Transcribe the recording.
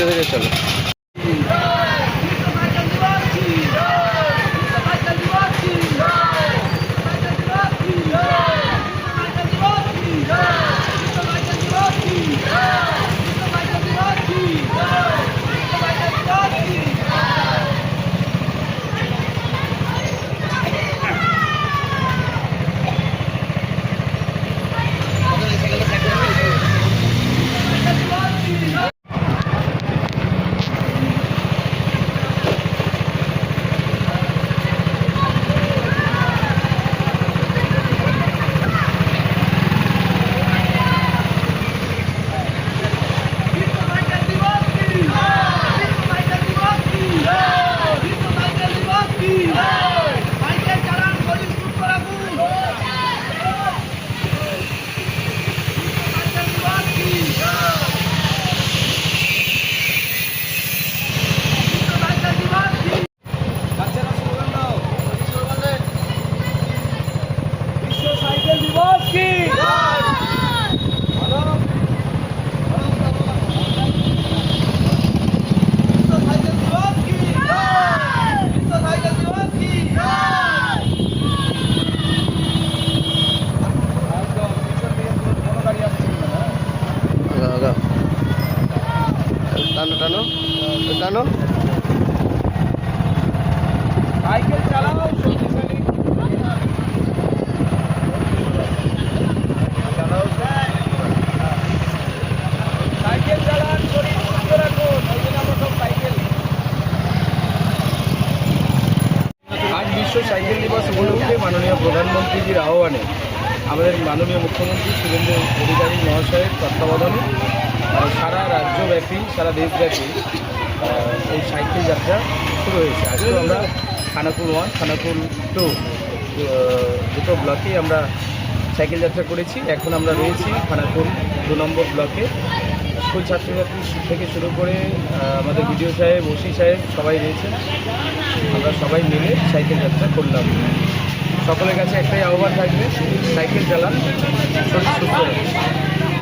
ধীরে চলো। টানো টানো টানো, সাইকেল চালাও শক্তিশালী, সাইকেল চালান, শরীর সুস্থ রাখুন। ওই জন্য আমরা সব সাইকেল। আজ বিশ্ব সাইকেল দিবস উপলক্ষে মাননীয় প্রধানমন্ত্রীজির আহ্বানে আমাদের মাননীয় মুখ্যমন্ত্রী শুভেন্দু অধিকারী মহাশয়ের তত্ত্বাবধানে সারা রাজ্যব্যাপী, সারা দেশব্যাপী এই সাইকেল যাত্রা শুরু হয়েছে। আজকে আমরা খানাকুল 1, খানাকুল 2 দুটো ব্লকে আমরা সাইকেল যাত্রা করেছি। এখন আমরা রয়েছি খানাকুল 2 নম্বর ব্লকে। স্কুল ছাত্রছাত্রী থেকে শুরু করে আমাদের বিডিও সাহেব, ওসি সাহেব সবাই রয়েছেন। আমরা সবাই মিলে সাইকেল যাত্রা করলাম। সকলের কাছে একটাই আহ্বান থাকবে, সাইকেল চালান, শরীর সুস্থ রাখুন।